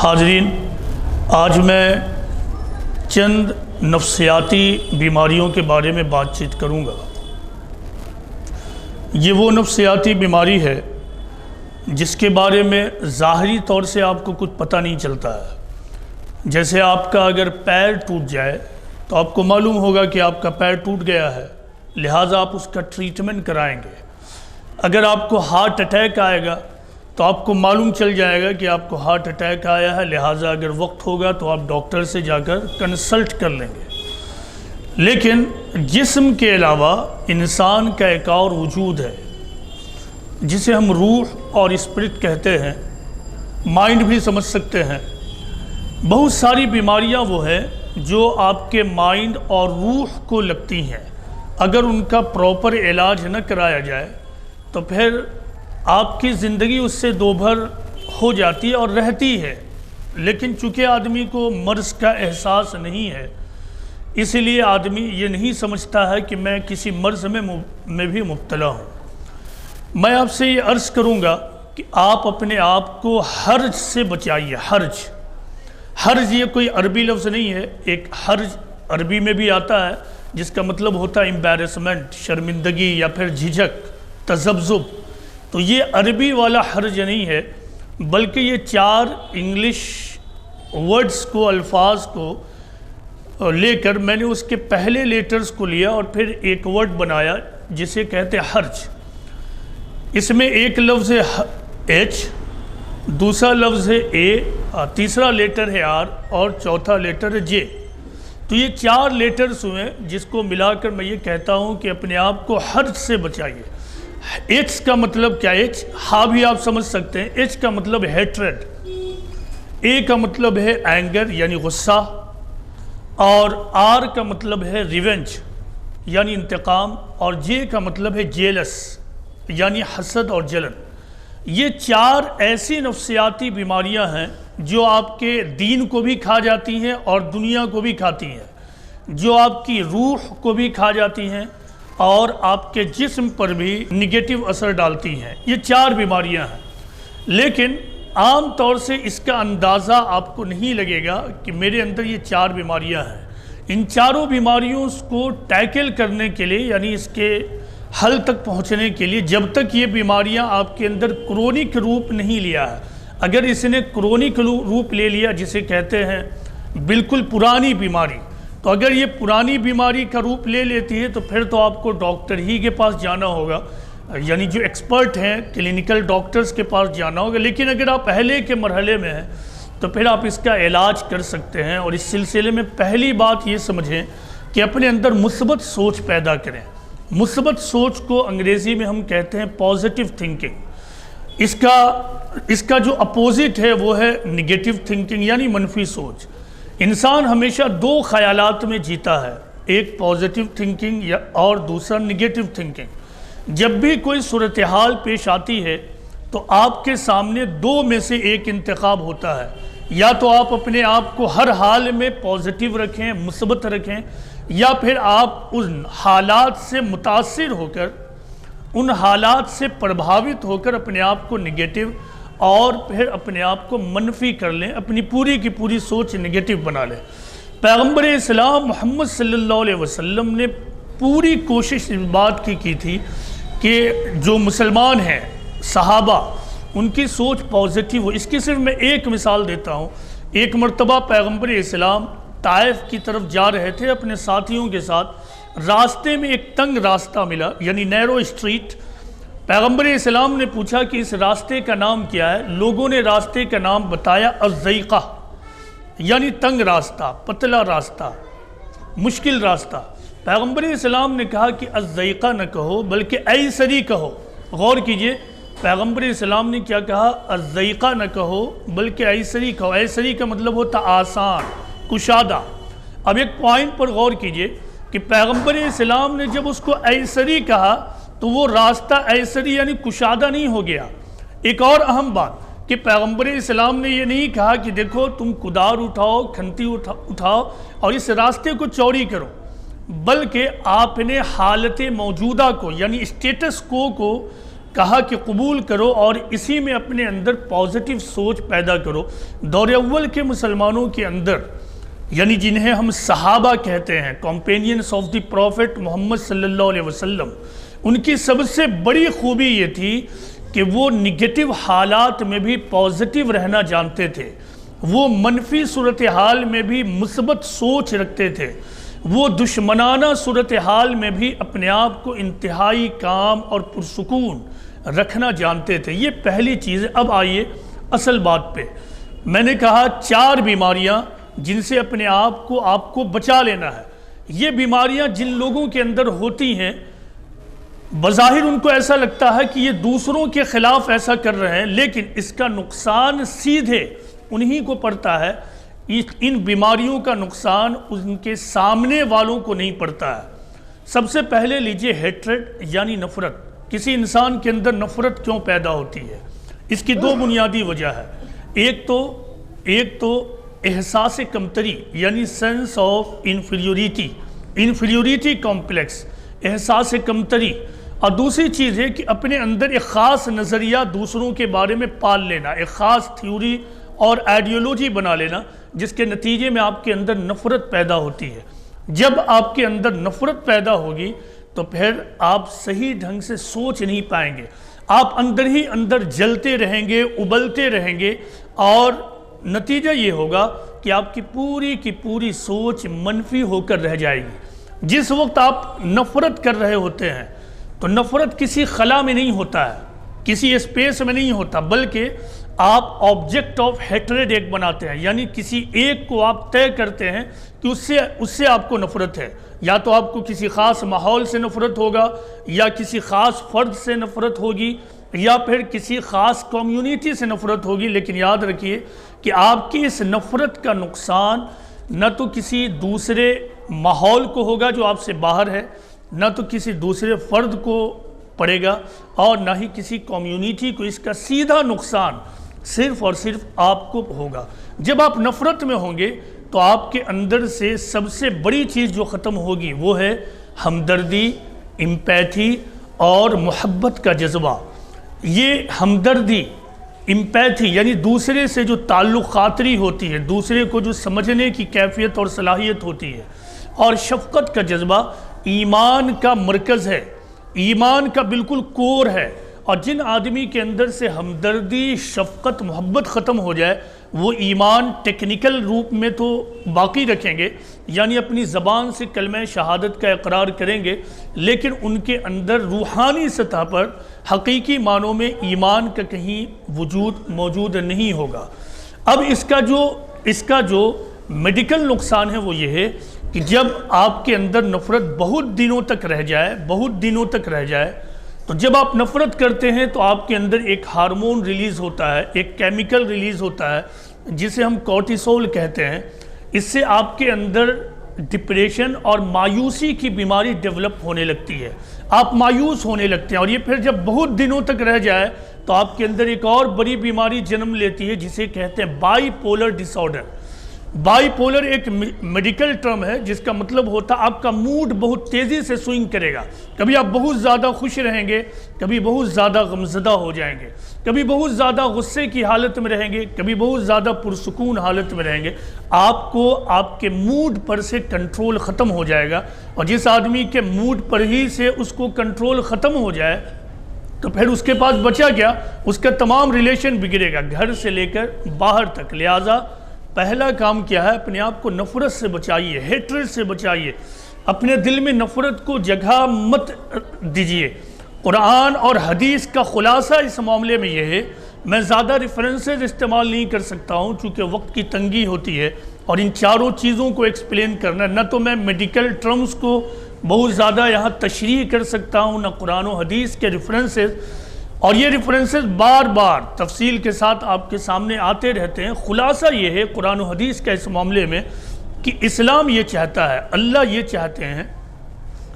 حاضرین، آج میں چند نفسیاتی بیماریوں کے بارے میں بات چیت کروں گا۔ یہ وہ نفسیاتی بیماری ہے جس کے بارے میں ظاہری طور سے آپ کو کچھ پتہ نہیں چلتا ہے۔ جیسے آپ کا اگر پیر ٹوٹ جائے تو آپ کو معلوم ہوگا کہ آپ کا پیر ٹوٹ گیا ہے، لہٰذا آپ اس کا ٹریٹمنٹ کرائیں گے۔ اگر آپ کو ہارٹ اٹیک آئے گا تو آپ کو معلوم چل جائے گا کہ آپ کو ہارٹ اٹیک آیا ہے، لہٰذا اگر وقت ہوگا تو آپ ڈاکٹر سے جا کر کنسلٹ کر لیں گے۔ لیکن جسم کے علاوہ انسان کا ایک اور وجود ہے جسے ہم روح اور اسپرٹ کہتے ہیں، مائنڈ بھی سمجھ سکتے ہیں۔ بہت ساری بیماریاں وہ ہیں جو آپ کے مائنڈ اور روح کو لگتی ہیں، اگر ان کا پراپر علاج نہ کرایا جائے تو پھر آپ کی زندگی اس سے دوبھر ہو جاتی ہے اور رہتی ہے۔ لیکن چونکہ آدمی کو مرض کا احساس نہیں ہے، اس لیے آدمی یہ نہیں سمجھتا ہے کہ میں کسی مرض میں بھی مبتلا ہوں۔ میں آپ سے یہ عرض کروں گا کہ آپ اپنے آپ کو حرج سے بچائیے۔ حرج یہ کوئی عربی لفظ نہیں ہے، ایک حرج عربی میں بھی آتا ہے جس کا مطلب ہوتا ہے امبیرسمنٹ، شرمندگی یا پھر جھجک، تذبذب۔ تو یہ عربی والا حرج نہیں ہے، بلکہ یہ 4 انگلش ورڈز کو، الفاظ کو لے کر میں نے اس کے پہلے لیٹرز کو لیا اور پھر ایک ورڈ بنایا جسے کہتے ہیں حرج۔ اس میں ایک لفظ ہے ایچ، دوسرا لفظ ہے اے، تیسرا لیٹر ہے آر اور چوتھا لیٹر ہے جے۔ تو یہ 4 لیٹرز ہوئے جس کو ملا کر میں یہ کہتا ہوں کہ اپنے آپ کو حرج سے بچائیے۔ ایچ کا مطلب کیا ہے؟ ایچ ہاں بھی آپ سمجھ سکتے ہیں۔ ایچ کا مطلب ہے ہیٹریڈ، اے کا مطلب ہے اینگر یعنی غصہ، اور آر کا مطلب ہے ریونج یعنی انتقام، اور جے کا مطلب ہے جیلس یعنی حسد اور جلن۔ یہ 4 ایسی نفسیاتی بیماریاں ہیں جو آپ کے دین کو بھی کھا جاتی ہیں اور دنیا کو بھی کھاتی ہیں، جو آپ کی روح کو بھی کھا جاتی ہیں اور آپ کے جسم پر بھی نگیٹو اثر ڈالتی ہیں۔ یہ 4 بیماریاں ہیں، لیکن عام طور سے اس کا اندازہ آپ کو نہیں لگے گا کہ میرے اندر یہ 4 بیماریاں ہیں۔ ان 4 بیماریوں کو ٹیکل کرنے کے لیے، یعنی اس کے حل تک پہنچنے کے لیے، جب تک یہ بیماریاں آپ کے اندر کرونک روپ نہیں لیا ہے، اگر اس نے کرونک روپ لے لیا جسے کہتے ہیں بالکل پرانی بیماری، تو اگر یہ پرانی بیماری کا روپ لے لیتی ہے تو پھر تو آپ کو ڈاکٹر ہی کے پاس جانا ہوگا، یعنی جو ایکسپرٹ ہیں کلینیکل ڈاکٹرز کے پاس جانا ہوگا۔ لیکن اگر آپ پہلے کے مرحلے میں ہیں تو پھر آپ اس کا علاج کر سکتے ہیں۔ اور اس سلسلے میں پہلی بات یہ سمجھیں کہ اپنے اندر مثبت سوچ پیدا کریں۔ مثبت سوچ کو انگریزی میں ہم کہتے ہیں پازیٹیو تھنکنگ۔ اس کا جو اپوزٹ ہے وہ ہے نگیٹو تھنکنگ یعنی منفی سوچ۔ انسان ہمیشہ 2 خیالات میں جیتا ہے، ایک پازیٹیو تھنکنگ اور دوسرا نگیٹو تھنکنگ۔ جب بھی کوئی صورتحال پیش آتی ہے تو آپ کے سامنے 2 میں سے ایک انتخاب ہوتا ہے، یا تو آپ اپنے آپ کو ہر حال میں پازیٹیو رکھیں، مثبت رکھیں، یا پھر آپ ان حالات سے متاثر ہو کر، ان حالات سے پربھاوت ہو کر اپنے آپ کو نگیٹو اور پھر اپنے آپ کو منفی کر لیں، اپنی پوری کی پوری سوچ نگیٹو بنا لیں۔ پیغمبر اسلام محمد صلی اللہ علیہ وسلم نے پوری کوشش اس بات کی تھی کہ جو مسلمان ہیں، صحابہ، ان کی سوچ پازیٹیو ہو۔ اس کی صرف میں ایک مثال دیتا ہوں۔ ایک مرتبہ پیغمبر اسلام طائف کی طرف جا رہے تھے اپنے ساتھیوں کے ساتھ، راستے میں ایک تنگ راستہ ملا یعنی نیرو اسٹریٹ۔ پیغمبر اسلام نے پوچھا کہ اس راستے کا نام کیا ہے؟ لوگوں نے راستے کا نام بتایا الضیقہ، یعنی تنگ راستہ، پتلا راستہ، مشکل راستہ۔ پیغمبر اسلام نے کہا کہ الضیقہ نہ کہو بلکہ ایسری کہو۔ غور کیجئے، پیغمبر اسلام نے کیا کہا؟ الضیقہ نہ کہو بلکہ ایسری کہو۔ ایسری کا مطلب ہوتا آسان، کشادہ۔ اب ایک پوائنٹ پر غور کیجئے کہ پیغمبر اسلام نے جب اس کو ایسری کہا تو وہ راستہ ایسری یعنی کشادہ نہیں ہو گیا۔ ایک اور اہم بات کہ پیغمبر اسلام نے یہ نہیں کہا کہ دیکھو تم کدار اٹھاؤ، کھنتی اٹھاؤ اور اس راستے کو چوڑی کرو، بلکہ آپ نے حالت موجودہ کو یعنی اسٹیٹس کو کہا کہ قبول کرو اور اسی میں اپنے اندر پازیٹیو سوچ پیدا کرو۔ دور اول کے مسلمانوں کے اندر، یعنی جنہیں ہم صحابہ کہتے ہیں، کمپینینز آف دی پروفٹ محمد صلی اللہ علیہ وسلم، ان کی سب سے بڑی خوبی یہ تھی کہ وہ نگیٹو حالات میں بھی پازیٹیو رہنا جانتے تھے، وہ منفی صورتحال میں بھی مثبت سوچ رکھتے تھے، وہ دشمنانہ صورتحال میں بھی اپنے آپ کو انتہائی کام اور پرسکون رکھنا جانتے تھے۔ یہ پہلی چیز ہے۔ اب آئیے اصل بات پہ۔ میں نے کہا 4 بیماریاں جن سے اپنے آپ کو بچا لینا ہے۔ یہ بیماریاں جن لوگوں کے اندر ہوتی ہیں، بظاہر ان کو ایسا لگتا ہے کہ یہ دوسروں کے خلاف ایسا کر رہے ہیں، لیکن اس کا نقصان سیدھے انہی کو پڑتا ہے۔ ان بیماریوں کا نقصان ان کے سامنے والوں کو نہیں پڑتا ہے۔ سب سے پہلے لیجئے ہیٹریڈ، یعنی نفرت۔ کسی انسان کے اندر نفرت کیوں پیدا ہوتی ہے؟ اس کی 2 بنیادی وجہ ہے۔ ایک تو احساس کمتری، یعنی سینس آف انفیریورٹی کمپلیکس، احساس کمتری، اور دوسری چیز ہے کہ اپنے اندر ایک خاص نظریہ دوسروں کے بارے میں پال لینا، ایک خاص تھیوری اور آئیڈیولوجی بنا لینا، جس کے نتیجے میں آپ کے اندر نفرت پیدا ہوتی ہے۔ جب آپ کے اندر نفرت پیدا ہوگی تو پھر آپ صحیح ڈھنگ سے سوچ نہیں پائیں گے، آپ اندر ہی اندر جلتے رہیں گے، ابلتے رہیں گے، اور نتیجہ یہ ہوگا کہ آپ کی پوری سوچ منفی ہو کر رہ جائے گی۔ جس وقت آپ نفرت کر رہے ہوتے ہیں تو نفرت کسی خلا میں نہیں ہوتا ہے، کسی اسپیس میں نہیں ہوتا، بلکہ آپ آبجیکٹ آف ہیٹریڈ ایک بناتے ہیں، یعنی کسی ایک کو آپ طے کرتے ہیں کہ اس سے آپ کو نفرت ہے۔ یا تو آپ کو کسی خاص ماحول سے نفرت ہوگا، یا کسی خاص فرد سے نفرت ہوگی، یا پھر کسی خاص کمیونٹی سے نفرت ہوگی۔ لیکن یاد رکھیے کہ آپ کی اس نفرت کا نقصان نہ تو کسی دوسرے ماحول کو ہوگا جو آپ سے باہر ہے، نہ تو کسی دوسرے فرد کو پڑے گا، اور نہ ہی کسی کمیونٹی کو۔ اس کا سیدھا نقصان صرف اور صرف آپ کو ہوگا۔ جب آپ نفرت میں ہوں گے تو آپ کے اندر سے سب سے بڑی چیز جو ختم ہوگی وہ ہے ہمدردی، امپیتھی اور محبت کا جذبہ۔ یہ ہمدردی، امپیتھی، یعنی دوسرے سے جو تعلق خاطری ہوتی ہے، دوسرے کو جو سمجھنے کی کیفیت اور صلاحیت ہوتی ہے، اور شفقت کا جذبہ ایمان کا مرکز ہے، ایمان کا بالکل کور ہے۔ اور جن آدمی کے اندر سے ہمدردی، شفقت، محبت ختم ہو جائے، وہ ایمان ٹیکنیکل روپ میں تو باقی رکھیں گے، یعنی اپنی زبان سے کلمہ شہادت کا اقرار کریں گے، لیکن ان کے اندر روحانی سطح پر حقیقی معنوں میں ایمان کا کہیں وجود موجود نہیں ہوگا۔ اب اس کا جو میڈیکل نقصان ہے وہ یہ ہے کہ جب آپ کے اندر نفرت بہت دنوں تک رہ جائے تو جب آپ نفرت کرتے ہیں تو آپ کے اندر ایک ہارمون ریلیز ہوتا ہے، ایک کیمیکل ریلیز ہوتا ہے جسے ہم کورٹیسول کہتے ہیں۔ اس سے آپ کے اندر ڈپریشن اور مایوسی کی بیماری ڈیولپ ہونے لگتی ہے، آپ مایوس ہونے لگتے ہیں، اور یہ پھر جب بہت دنوں تک رہ جائے تو آپ کے اندر ایک اور بڑی بیماری جنم لیتی ہے جسے کہتے ہیں bipolar disorder. Bipolar ایک میڈیکل ٹرم ہے جس کا مطلب ہوتا ہے آپ کا موڈ بہت تیزی سے سوئنگ کرے گا، کبھی آپ بہت زیادہ خوش رہیں گے، کبھی بہت زیادہ غمزدہ ہو جائیں گے، کبھی بہت زیادہ غصے کی حالت میں رہیں گے، کبھی بہت زیادہ پرسکون حالت میں رہیں گے۔ آپ کو آپ کے موڈ پر سے کنٹرول ختم ہو جائے گا، اور جس آدمی کے موڈ پر ہی سے اس کو کنٹرول ختم ہو جائے تو پھر اس کے پاس بچا کیا؟ اس کا تمام ریلیشن بگڑے گا، گھر سے لے کر باہر تک۔ لہٰذا پہلا کام کیا ہے؟ اپنے آپ کو نفرت سے بچائیے، ہیٹریڈ سے بچائیے، اپنے دل میں نفرت کو جگہ مت دیجیے۔ قرآن اور حدیث کا خلاصہ اس معاملے میں یہ ہے، میں زیادہ ریفرنسز استعمال نہیں کر سکتا ہوں چونکہ وقت کی تنگی ہوتی ہے، اور ان چاروں چیزوں کو ایکسپلین کرنا، نہ تو میں میڈیکل ٹرمز کو بہت زیادہ یہاں تشریح کر سکتا ہوں، نہ قرآن و حدیث کے ریفرنسز، اور یہ ریفرنسز بار بار تفصیل کے ساتھ آپ کے سامنے آتے رہتے ہیں۔ خلاصہ یہ ہے قرآن و حدیث کا اس معاملے میں کہ اسلام یہ چاہتا ہے، اللہ یہ چاہتے ہیں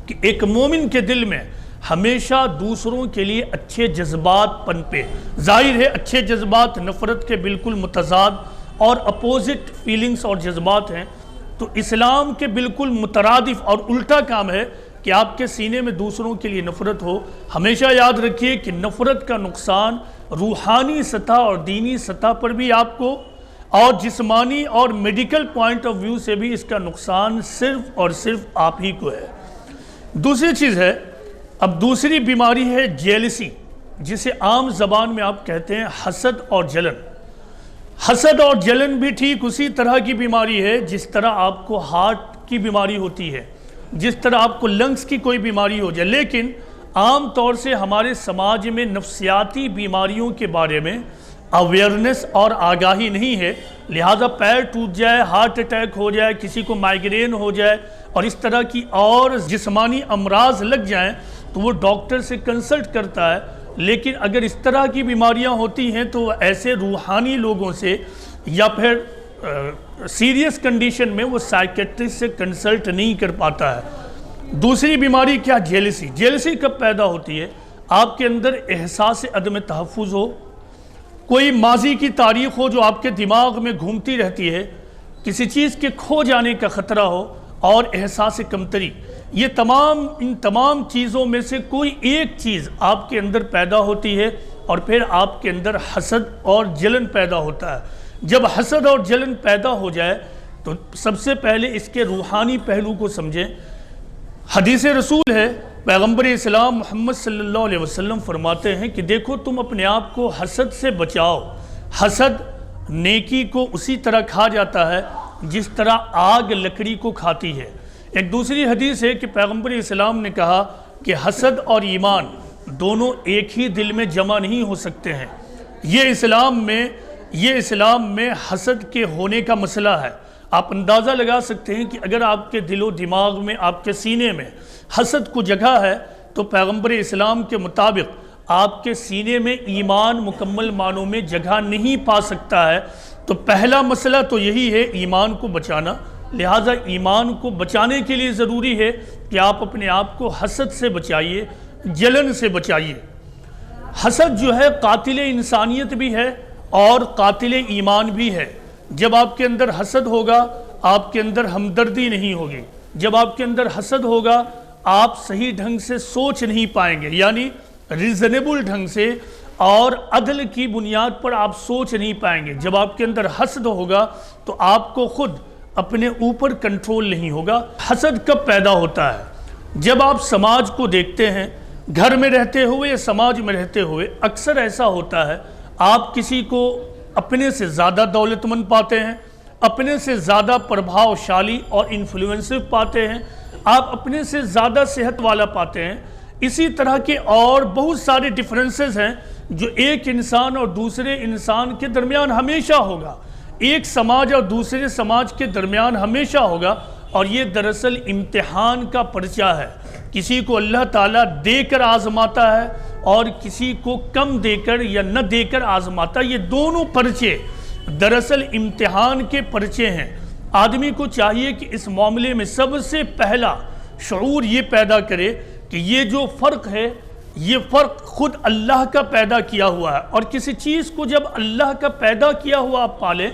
کہ ایک مومن کے دل میں ہمیشہ دوسروں کے لیے اچھے جذبات پنپے۔ ظاہر ہے اچھے جذبات نفرت کے بالکل متضاد اور اپوزٹ فیلنگز اور جذبات ہیں، تو اسلام کے بالکل مترادف اور الٹا کام ہے کہ آپ کے سینے میں دوسروں کے لیے نفرت ہو۔ ہمیشہ یاد رکھیے کہ نفرت کا نقصان روحانی سطح اور دینی سطح پر بھی آپ کو، اور جسمانی اور میڈیکل پوائنٹ آف ویو سے بھی اس کا نقصان صرف اور صرف آپ ہی کو ہے۔ دوسری چیز ہے، اب دوسری بیماری ہے جیلسی، جسے عام زبان میں آپ کہتے ہیں حسد اور جلن۔ حسد اور جلن بھی ٹھیک اسی طرح کی بیماری ہے جس طرح آپ کو ہارٹ کی بیماری ہوتی ہے، جس طرح آپ کو لنگز کی کوئی بیماری ہو جائے، لیکن عام طور سے ہمارے سماج میں نفسیاتی بیماریوں کے بارے میں اویئرنس اور آگاہی نہیں ہے، لہٰذا پیر ٹوٹ جائے، ہارٹ اٹیک ہو جائے، کسی کو مائیگرین ہو جائے اور اس طرح کی اور جسمانی امراض لگ جائیں تو وہ ڈاکٹر سے کنسلٹ کرتا ہے۔ لیکن اگر اس طرح کی بیماریاں ہوتی ہیں تو ایسے روحانی لوگوں سے یا پھر سیریس کنڈیشن میں وہ سائیکیٹرسٹ سے کنسلٹ نہیں کر پاتا ہے۔ دوسری بیماری کیا؟ جیلسی۔ جیلسی کب پیدا ہوتی ہے؟ آپ کے اندر احساس عدم تحفظ ہو، کوئی ماضی کی تاریخ ہو جو آپ کے دماغ میں گھومتی رہتی ہے، کسی چیز کے کھو جانے کا خطرہ ہو، اور احساس کمتری، یہ ان تمام چیزوں میں سے کوئی ایک چیز آپ کے اندر پیدا ہوتی ہے اور پھر آپ کے اندر حسد اور جلن پیدا ہوتا ہے۔ جب حسد اور جلن پیدا ہو جائے تو سب سے پہلے اس کے روحانی پہلو کو سمجھیں۔ حدیث رسول ہے، پیغمبر اسلام محمد صلی اللہ علیہ وسلم فرماتے ہیں کہ دیکھو تم اپنے آپ کو حسد سے بچاؤ۔ حسد نیکی کو اسی طرح کھا جاتا ہے جس طرح آگ لکڑی کو کھاتی ہے۔ ایک دوسری حدیث ہے کہ پیغمبر اسلام نے کہا کہ حسد اور ایمان دونوں ایک ہی دل میں جمع نہیں ہو سکتے ہیں۔ یہ اسلام میں حسد کے ہونے کا مسئلہ ہے۔ آپ اندازہ لگا سکتے ہیں کہ اگر آپ کے دل و دماغ میں، آپ کے سینے میں حسد کو جگہ ہے تو پیغمبر اسلام کے مطابق آپ کے سینے میں ایمان مکمل معنوں میں جگہ نہیں پا سکتا ہے۔ تو پہلا مسئلہ تو یہی ہے، ایمان کو بچانا۔ لہٰذا ایمان کو بچانے کے لیے ضروری ہے کہ آپ اپنے آپ کو حسد سے بچائیے، جلن سے بچائیے۔ حسد جو ہے قاتل انسانیت بھی ہے اور قاتل ایمان بھی ہے۔ جب آپ کے اندر حسد ہوگا آپ کے اندر ہمدردی نہیں ہوگی، جب آپ کے اندر حسد ہوگا آپ صحیح ڈھنگ سے سوچ نہیں پائیں گے، یعنی ریزنیبل ڈھنگ سے اور عدل کی بنیاد پر آپ سوچ نہیں پائیں گے۔ جب آپ کے اندر حسد ہوگا تو آپ کو خود اپنے اوپر کنٹرول نہیں ہوگا۔ حسد کب پیدا ہوتا ہے؟ جب آپ سماج کو دیکھتے ہیں، گھر میں رہتے ہوئے یا سماج میں رہتے ہوئے اکثر ایسا ہوتا ہے، آپ کسی کو اپنے سے زیادہ دولت مند پاتے ہیں، اپنے سے زیادہ پربھاؤ شالی اور انفلوئنسر پاتے ہیں، آپ اپنے سے زیادہ صحت والا پاتے ہیں۔ اسی طرح کے اور بہت سارے ڈیفرنسز ہیں جو ایک انسان اور دوسرے انسان کے درمیان ہمیشہ ہوگا، ایک سماج اور دوسرے سماج کے درمیان ہمیشہ ہوگا، اور یہ دراصل امتحان کا پرچہ ہے۔ کسی کو اللہ تعالیٰ دے کر آزماتا ہے اور کسی کو کم دے کر یا نہ دے کر آزماتا ہے۔ یہ دونوں پرچے دراصل امتحان کے پرچے ہیں۔ آدمی کو چاہیے کہ اس معاملے میں سب سے پہلا شعور یہ پیدا کرے کہ یہ جو فرق ہے، یہ فرق خود اللہ کا پیدا کیا ہوا ہے، اور کسی چیز کو جب اللہ کا پیدا کیا ہوا آپ پالیں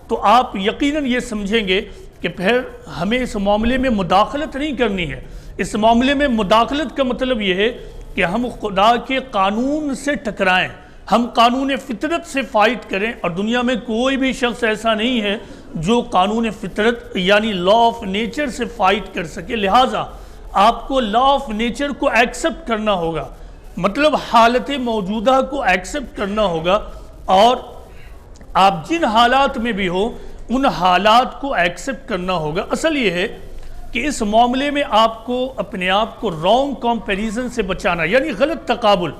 تو آپ یقیناً یہ سمجھیں گے کہ پھر ہمیں اس معاملے میں مداخلت نہیں کرنی ہے۔ اس معاملے میں مداخلت کا مطلب یہ ہے کہ ہم خدا کے قانون سے ٹکرائیں، ہم قانون فطرت سے فائٹ کریں، اور دنیا میں کوئی بھی شخص ایسا نہیں ہے جو قانون فطرت یعنی لا آف نیچر سے فائٹ کر سکے۔ لہٰذا آپ کو لا آف نیچر کو ایکسپٹ کرنا ہوگا، مطلب حالت موجودہ کو ایکسپٹ کرنا ہوگا، اور آپ جن حالات میں بھی ہو ان حالات کو ایکسپٹ کرنا ہوگا۔ اصل یہ ہے کہ اس معاملے میں آپ کو اپنے آپ کو رانگ کمپیریزن سے بچانا، یعنی غلط تقابل۔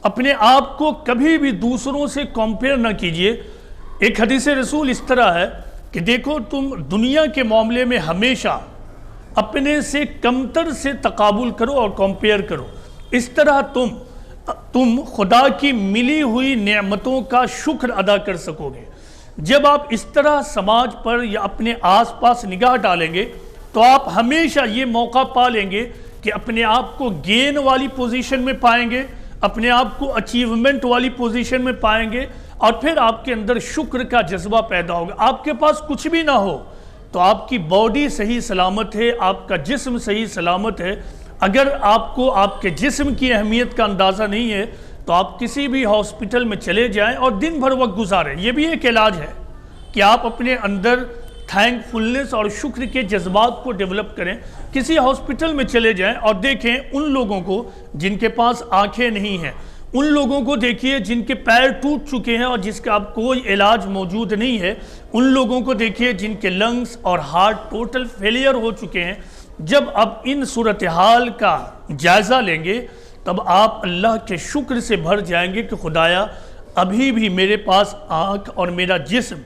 اپنے آپ کو کبھی بھی دوسروں سے کمپیئر نہ کیجئے۔ ایک حدیث رسول اس طرح ہے کہ دیکھو تم دنیا کے معاملے میں ہمیشہ اپنے سے کمتر سے تقابل کرو اور کمپیئر کرو، اس طرح تم خدا کی ملی ہوئی نعمتوں کا شکر ادا کر سکو گے۔ جب آپ اس طرح سماج پر یا اپنے آس پاس نگاہ ڈالیں گے تو آپ ہمیشہ یہ موقع پا لیں گے کہ اپنے آپ کو گین والی پوزیشن میں پائیں گے، اپنے آپ کو اچیومنٹ والی پوزیشن میں پائیں گے، اور پھر آپ کے اندر شکر کا جذبہ پیدا ہوگا۔ آپ کے پاس کچھ بھی نہ ہو تو آپ کی باڈی صحیح سلامت ہے، آپ کا جسم صحیح سلامت ہے، اگر آپ کو آپ کے جسم کی اہمیت کا اندازہ نہیں ہے تو آپ کسی بھی ہاسپٹل میں چلے جائیں اور دن بھر وقت گزاریں. یہ بھی ایک علاج ہے کہ آپ اپنے اندر تھینک فلنس اور شکر کے جذبات کو ڈیولپ کریں. کسی ہاسپٹل میں چلے جائیں اور دیکھیں ان لوگوں کو جن کے پاس آنکھیں نہیں ہیں, ان لوگوں کو دیکھیے جن کے پیر ٹوٹ چکے ہیں اور جس کا اب کوئی علاج موجود نہیں ہے, ان لوگوں کو دیکھیے جن کے لنگز اور ہارٹ ٹوٹل فیلئر ہو چکے ہیں. جب اب ان صورتحال کا جائزہ لیں گے تب آپ اللہ کے شکر سے بھر جائیں گے کہ خدایا ابھی بھی میرے پاس آنکھ اور میرا جسم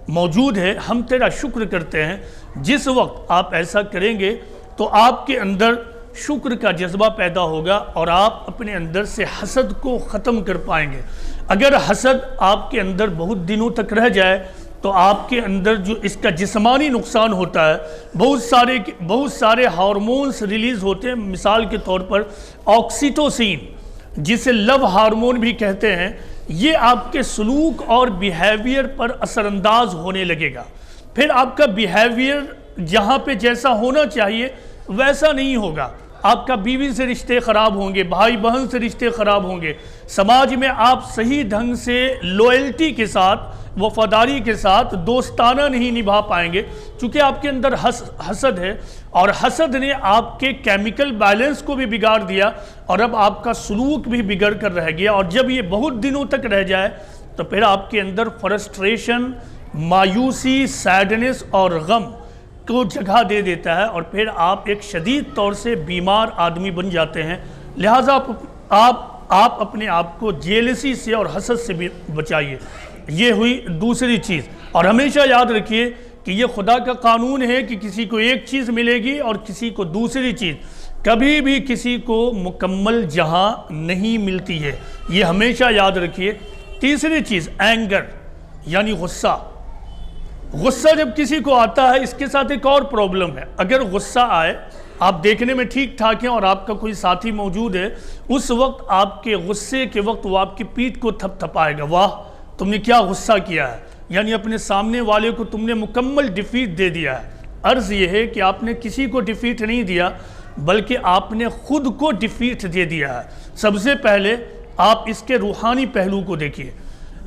موجود ہے, ہم تیرا شکر کرتے ہیں. جس وقت آپ ایسا کریں گے تو آپ کے اندر شکر کا جذبہ پیدا ہوگا اور آپ اپنے اندر سے حسد کو ختم کر پائیں گے. اگر حسد آپ کے اندر بہت دنوں تک رہ جائے تو آپ کے اندر جو اس کا جسمانی نقصان ہوتا ہے, بہت سارے ہارمونز ریلیز ہوتے ہیں. مثال کے طور پر آکسیٹوسین, جسے لو ہارمون بھی کہتے ہیں, یہ آپ کے سلوک اور بیہیویئر پر اثر انداز ہونے لگے گا. پھر آپ کا بیہیویئر جہاں پہ جیسا ہونا چاہیے ویسا نہیں ہوگا. آپ کا بیوی سے رشتے خراب ہوں گے, بھائی بہن سے رشتے خراب ہوں گے, سماج میں آپ صحیح ڈھنگ سے لوئلٹی کے ساتھ, وفاداری کے ساتھ دوستانہ نہیں نبھا پائیں گے, چونکہ آپ کے اندر حسد ہے اور حسد نے آپ کے کیمیکل بیلنس کو بھی بگاڑ دیا اور اب آپ کا سلوک بھی بگڑ کر رہ گیا. اور جب یہ بہت دنوں تک رہ جائے تو پھر آپ کے اندر فرسٹریشن, مایوسی, سیڈنس اور غم کو جگہ دے دیتا ہے اور پھر آپ ایک شدید طور سے بیمار آدمی بن جاتے ہیں. لہٰذا آپ اپنے آپ کو جیلسی سے اور حسد سے بھی بچائیے. یہ ہوئی دوسری چیز. اور ہمیشہ یاد رکھیے کہ یہ خدا کا قانون ہے کہ کسی کو ایک چیز ملے گی اور کسی کو دوسری چیز. کبھی بھی کسی کو مکمل جہاں نہیں ملتی ہے, یہ ہمیشہ یاد رکھیے. تیسری چیز اینگر یعنی غصہ. غصہ جب کسی کو آتا ہے اس کے ساتھ ایک اور پرابلم ہے. اگر غصہ آئے, آپ دیکھنے میں ٹھیک ٹھاک ہیں اور آپ کا کوئی ساتھی موجود ہے, اس وقت آپ کے غصے کے وقت وہ آپ کی پیٹھ کو تھپ تھپائے گا, واہ تم نے کیا غصہ کیا ہے, یعنی اپنے سامنے والے کو تم نے مکمل ڈیفیٹ دے دیا ہے. عرض یہ ہے کہ آپ نے کسی کو ڈیفیٹ نہیں دیا بلکہ آپ نے خود کو ڈیفیٹ دے دیا ہے. سب سے پہلے آپ اس کے روحانی پہلو کو دیکھیے,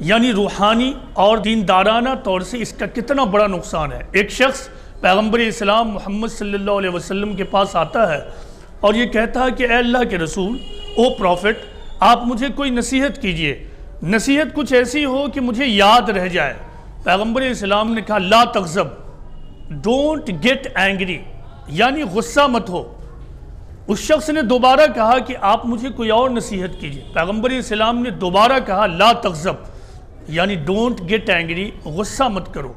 یعنی روحانی اور دیندارانہ طور سے اس کا کتنا بڑا نقصان ہے. ایک شخص پیغمبر اسلام محمد صلی اللہ علیہ وسلم کے پاس آتا ہے اور یہ کہتا ہے کہ اے اللہ کے رسول, او پروفٹ, آپ مجھے کوئی نصیحت کیجئے, نصیحت کچھ ایسی ہو کہ مجھے یاد رہ جائے. پیغمبر اسلام نے کہا لا تغضب, ڈونٹ گیٹ اینگری, یعنی غصہ مت ہو. اس شخص نے دوبارہ کہا کہ آپ مجھے کوئی اور نصیحت کیجئے. پیغمبر اسلام نے دوبارہ کہا لا تغضب, یعنی ڈونٹ گیٹ اینگری, غصہ مت کرو.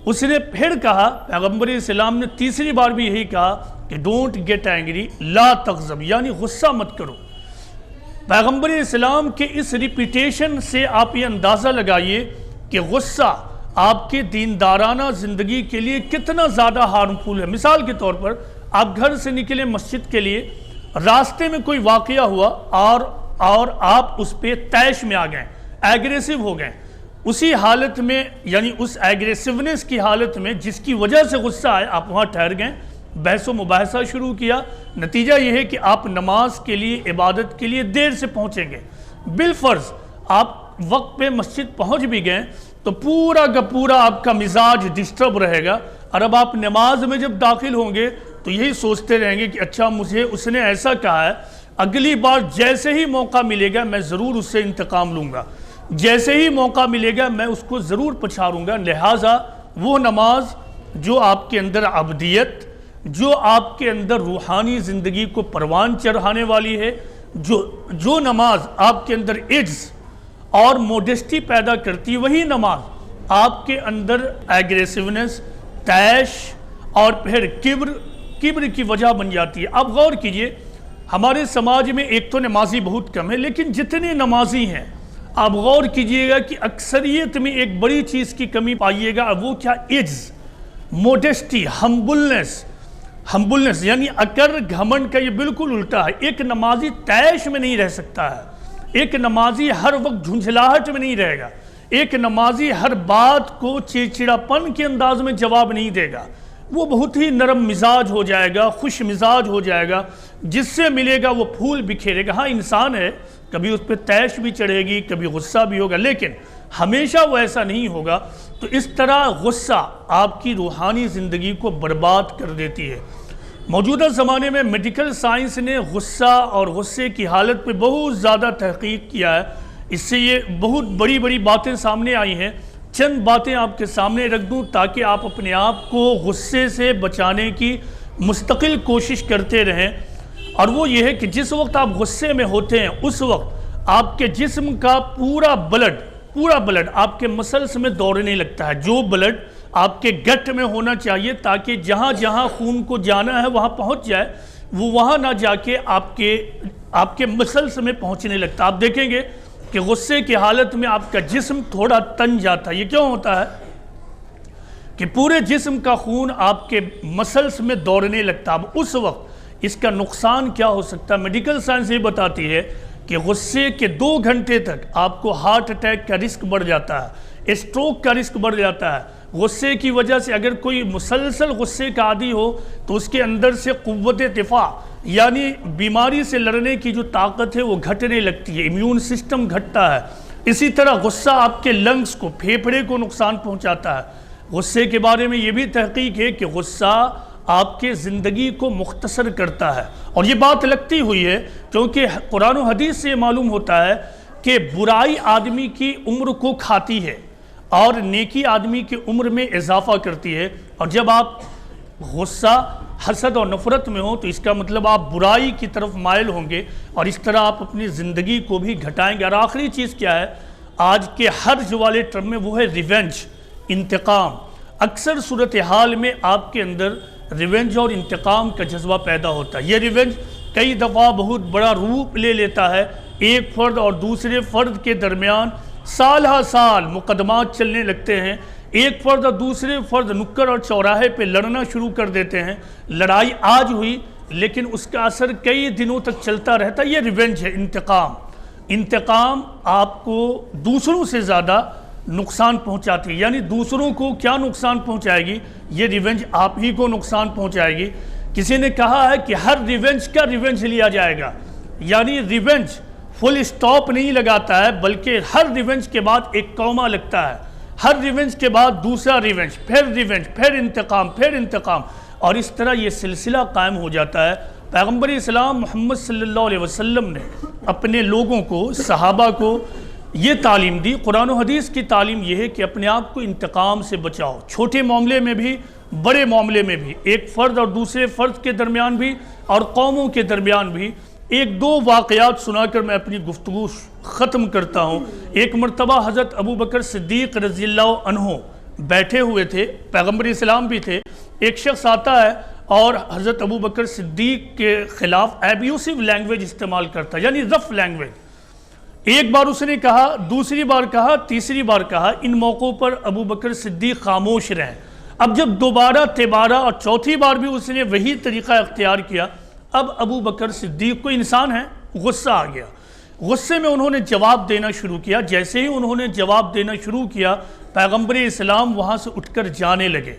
اس نے پھر کہا, پیغمبر اسلام نے تیسری بار بھی یہی کہا کہ ڈونٹ گیٹ اینگری لا تغضب, یعنی غصہ مت کرو. پیغمبر اسلام کے اس ریپیٹیشن سے آپ یہ اندازہ لگائیے کہ غصہ آپ کے دیندارانہ زندگی کے لیے کتنا زیادہ ہارمفل ہے. مثال کے طور پر آپ گھر سے نکلے مسجد کے لیے, راستے میں کوئی واقعہ ہوا اور آپ اس پہ طیش میں آ گئے, ایگریسو ہو گئے. اسی حالت میں, یعنی اس ایگریسونیس کی حالت میں جس کی وجہ سے غصہ آئے, آپ وہاں ٹھہر گئے, بحث و مباحثہ شروع کیا. نتیجہ یہ ہے کہ آپ نماز کے لیے, عبادت کے لیے دیر سے پہنچیں گے. بالفرض آپ وقت پہ مسجد پہنچ بھی گئے تو پورا کا پورا آپ کا مزاج ڈسٹرب رہے گا, اور اب آپ نماز میں جب داخل ہوں گے تو یہی سوچتے رہیں گے کہ اچھا مجھے اس نے ایسا کہا ہے, اگلی بار جیسے ہی موقع ملے گا میں ضرور اس سے انتقام لوں گا, جیسے ہی موقع ملے گا میں اس کو ضرور پچھاڑوں گا. لہٰذا وہ نماز جو آپ کے اندر عبدیت, جو آپ کے اندر روحانی زندگی کو پروان چڑھانے والی ہے, جو نماز آپ کے اندر عجز اور موڈسٹی پیدا کرتی, وہی نماز آپ کے اندر ایگریسونیس, طیش اور پھر کبر کی وجہ بن جاتی ہے. آپ غور کیجئے, ہمارے سماج میں ایک تو نمازی بہت کم ہے, لیکن جتنے نمازی ہیں آپ غور کیجئے گا کہ اکثریت میں ایک بڑی چیز کی کمی پائیے گا, وہ کیا, عجز, موڈسٹی, ہمبلنس, یعنی اکر گھمنڈ کا یہ بالکل الٹا ہے. ایک نمازی طیش میں نہیں رہ سکتا ہے, ایک نمازی ہر وقت جھنجھلاہٹ میں نہیں رہے گا, ایک نمازی ہر بات کو چڑچڑاپن کے انداز میں جواب نہیں دے گا. وہ بہت ہی نرم مزاج ہو جائے گا، خوش مزاج ہو جائے گا، جس سے ملے گا وہ پھول بکھیرے گا۔ ہاں انسان ہے، کبھی اس پہ طیش بھی چڑھے گی، کبھی غصہ بھی ہوگا، لیکن ہمیشہ وہ ایسا نہیں ہوگا۔ تو اس طرح غصہ آپ کی روحانی زندگی کو برباد کر دیتی ہے۔ موجودہ زمانے میں میڈیکل سائنس نے غصہ اور غصے کی حالت پہ بہت زیادہ تحقیق کیا ہے، اس سے یہ بہت بڑی بڑی باتیں سامنے آئی ہیں۔ چند باتیں آپ کے سامنے رکھ دوں تاکہ آپ اپنے آپ کو غصے سے بچانے کی مستقل کوشش کرتے رہیں، اور وہ یہ ہے کہ جس وقت آپ غصے میں ہوتے ہیں اس وقت آپ کے جسم کا پورا بلڈ آپ کے مسلس میں دوڑنے لگتا ہے، جو بلڈ آپ کے گٹ میں ہونا چاہیے تاکہ جہاں جہاں خون کو جانا ہے وہاں پہنچ جائے، وہ وہاں نہ جا کے آپ کے مسلس میں پہنچنے لگتا ہے۔ آپ دیکھیں گے کہ غصے کی حالت میں آپ کا جسم تھوڑا تن جاتا ہے۔ یہ کیوں ہوتا ہے کہ پورے جسم کا خون آپ کے مسلس میں دوڑنے لگتا ہے۔ اب اس وقت اس کا نقصان کیا ہو سکتا ہے؟ میڈیکل سائنس یہ بتاتی ہے کہ غصے کے 2 گھنٹے تک آپ کو ہارٹ اٹیک کا رسک بڑھ جاتا ہے، اسٹروک کا رسک بڑھ جاتا ہے۔ غصے کی وجہ سے اگر کوئی مسلسل غصے کا عادی ہو تو اس کے اندر سے قوت دفاع یعنی بیماری سے لڑنے کی جو طاقت ہے وہ گھٹنے لگتی ہے، امیون سسٹم گھٹتا ہے۔ اسی طرح غصہ آپ کے لنگز کو، پھیپھڑے کو نقصان پہنچاتا ہے۔ غصے کے بارے میں یہ بھی تحقیق ہے کہ غصہ آپ کے زندگی کو مختصر کرتا ہے، اور یہ بات لگتی ہوئی ہے کیونکہ قرآن و حدیث سے معلوم ہوتا ہے کہ برائی آدمی کی عمر کو کھاتی ہے اور نیکی آدمی کی عمر میں اضافہ کرتی ہے۔ اور جب آپ غصہ، حسد اور نفرت میں ہوں تو اس کا مطلب آپ برائی کی طرف مائل ہوں گے، اور اس طرح آپ اپنی زندگی کو بھی گھٹائیں گے۔ اور آخری چیز کیا ہے آج کے حرج والے ٹرم میں؟ وہ ہے ریونج، انتقام۔ اکثر صورتحال میں آپ کے اندر ریونج اور انتقام کا جذبہ پیدا ہوتا ہے۔ یہ ریونج کئی دفعہ بہت بڑا روپ لے لیتا ہے، ایک فرد اور دوسرے فرد کے درمیان سال ہا سال مقدمات چلنے لگتے ہیں، ایک فرد اور دوسرے فرد نکڑ اور چوراہے پہ لڑنا شروع کر دیتے ہیں۔ لڑائی آج ہوئی لیکن اس کا اثر کئی دنوں تک چلتا رہتا ہے۔ یہ ریونج ہے، انتقام آپ کو دوسروں سے زیادہ نقصان پہنچاتی ہے، یعنی دوسروں کو کیا نقصان پہنچائے گی؟ یہ ریونج آپ ہی کو نقصان پہنچائے گی۔ کسی نے کہا ہے کہ ہر ریونج کا ریونج لیا جائے گا، یعنی ریونج فل اسٹاپ نہیں لگاتا ہے بلکہ ہر ریونج کے بعد ایک کوما لگتا ہے، ہر ریونج کے بعد دوسرا ریونج، پھر انتقام، اور اس طرح یہ سلسلہ قائم ہو جاتا ہے۔ پیغمبر اسلام محمد صلی اللہ علیہ وسلم نے اپنے لوگوں کو، صحابہ کو یہ تعلیم دی، قرآن و حدیث کی تعلیم یہ ہے کہ اپنے آپ کو انتقام سے بچاؤ، چھوٹے معاملے میں بھی، بڑے معاملے میں بھی، ایک فرد اور دوسرے فرد کے درمیان بھی اور قوموں کے درمیان بھی۔ ایک 2 واقعات سنا کر میں اپنی گفتگو ختم کرتا ہوں۔ ایک مرتبہ حضرت ابو بکر صدیق رضی اللہ عنہ بیٹھے ہوئے تھے، پیغمبر اسلام بھی تھے۔ ایک شخص آتا ہے اور حضرت ابو بکر صدیق کے خلاف ایبیوسو لینگویج استعمال کرتا ہے، یعنی رف لینگویج۔ ایک بار اس نے کہا، دوسری بار کہا، تیسری بار کہا۔ ان موقعوں پر ابو بکر صدیق خاموش رہے۔ اب جب دوبارہ، تیبارہ اور چوتھی بار بھی اس نے وہی طریقہ اختیار کیا، اب ابو بکر صدیق کو، انسان ہے، غصہ آ گیا۔ غصے میں انہوں نے جواب دینا شروع کیا۔ جیسے ہی انہوں نے جواب دینا شروع کیا، پیغمبر اسلام وہاں سے اٹھ کر جانے لگے۔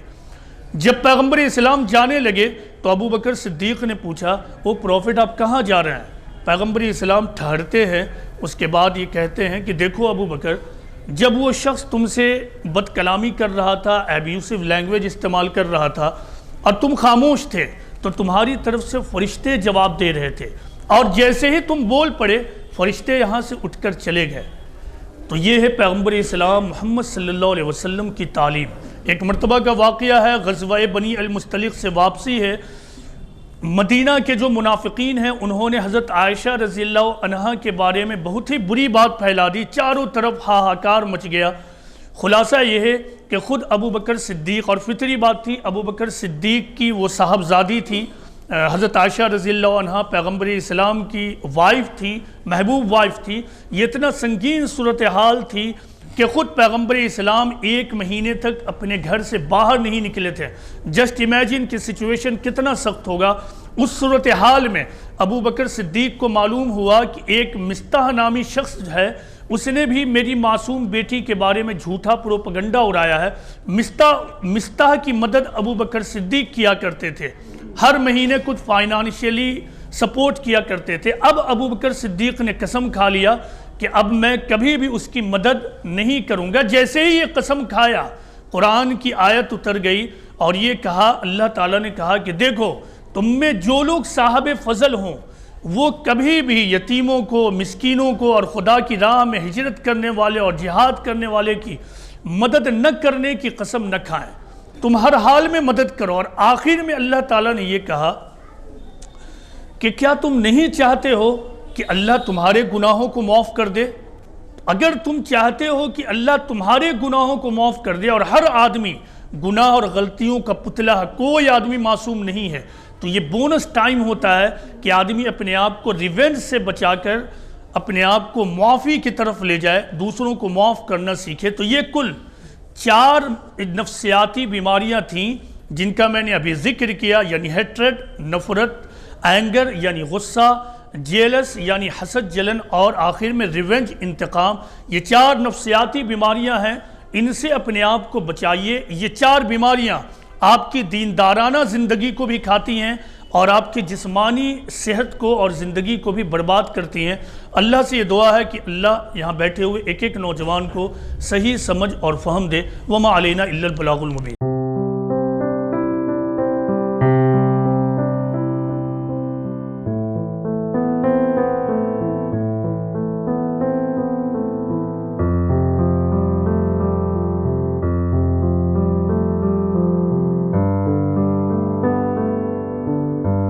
جب پیغمبر اسلام جانے لگے تو ابو بکر صدیق نے پوچھا، وہ پروفٹ آپ کہاں جا رہے ہیں؟ پیغمبر اسلام ٹھہرتے ہیں، اس کے بعد یہ کہتے ہیں کہ دیکھو ابو بکر، جب وہ شخص تم سے بد کلامی کر رہا تھا، ایبیوسو لینگویج استعمال کر رہا تھا، اور تم خاموش تھے، تو تمہاری طرف سے فرشتے جواب دے رہے تھے، اور جیسے ہی تم بول پڑے فرشتے یہاں سے اٹھ کر چلے گئے۔ تو یہ ہے پیغمبر اسلام محمد صلی اللہ علیہ وسلم کی تعلیم۔ ایک مرتبہ کا واقعہ ہے، غزوہ بنی المصطلق سے واپسی ہے۔ مدینہ کے جو منافقین ہیں انہوں نے حضرت عائشہ رضی اللہ عنہا کے بارے میں بہت ہی بری بات پھیلا دی، چاروں طرف ہاہاکار مچ گیا۔ خلاصہ یہ ہے کہ خود ابو بکر صدیق، اور فطری بات تھی، ابو بکر صدیق کی وہ صاحبزادی تھی، حضرت عائشہ رضی اللہ عنہا پیغمبر اسلام کی وائف تھی، محبوب وائف تھی۔ یہ اتنا سنگین صورتحال تھی کہ خود پیغمبر اسلام 1 مہینے تک اپنے گھر سے باہر نہیں نکلے تھے۔ جسٹ امیجن کہ سچویشن کتنا سخت ہوگا۔ اس صورتحال میں ابو بکر صدیق کو معلوم ہوا کہ ایک مستح نامی شخص ہے اس نے بھی میری معصوم بیٹی کے بارے میں جھوٹا پروپگنڈا اڑایا ہے۔ مستح کی مدد ابو بکر صدیق کیا کرتے تھے، ہر مہینے کچھ فائنانشیلی سپورٹ کیا کرتے تھے۔ اب ابو بکر صدیق نے قسم کھا لیا کہ اب میں کبھی بھی اس کی مدد نہیں کروں گا۔ جیسے ہی یہ قسم کھایا، قرآن کی آیت اتر گئی اور یہ کہا، اللہ تعالیٰ نے کہا کہ دیکھو تم میں جو لوگ صاحب فضل ہوں وہ کبھی بھی یتیموں کو، مسکینوں کو اور خدا کی راہ میں ہجرت کرنے والے اور جہاد کرنے والے کی مدد نہ کرنے کی قسم نہ کھائیں، تم ہر حال میں مدد کرو۔ اور آخر میں اللہ تعالیٰ نے یہ کہا کہ کیا تم نہیں چاہتے ہو کہ اللہ تمہارے گناہوں کو معاف کر دے؟ اگر تم چاہتے ہو کہ اللہ تمہارے گناہوں کو معاف کر دے، اور ہر آدمی گناہ اور غلطیوں کا پتلا ہے، کوئی آدمی معصوم نہیں ہے، تو یہ بونس ٹائم ہوتا ہے کہ آدمی اپنے آپ کو ریونج سے بچا کر اپنے آپ کو معافی کی طرف لے جائے، دوسروں کو معاف کرنا سیکھے۔ تو یہ کل 4 نفسیاتی بیماریاں تھیں جن کا میں نے ابھی ذکر کیا، یعنی ہیٹریڈ نفرت، اینگر یعنی غصہ، جیلس یعنی حسد جلن، اور آخر میں ریونج انتقام۔ یہ 4 نفسیاتی بیماریاں ہیں، ان سے اپنے آپ کو بچائیے۔ یہ 4 بیماریاں آپ کی دیندارانہ زندگی کو بھی کھاتی ہیں اور آپ کی جسمانی صحت کو اور زندگی کو بھی برباد کرتی ہیں۔ اللہ سے یہ دعا ہے کہ اللہ یہاں بیٹھے ہوئے ایک ایک نوجوان کو صحیح سمجھ اور فہم دے۔ وما علینا الا البلاغ المبین۔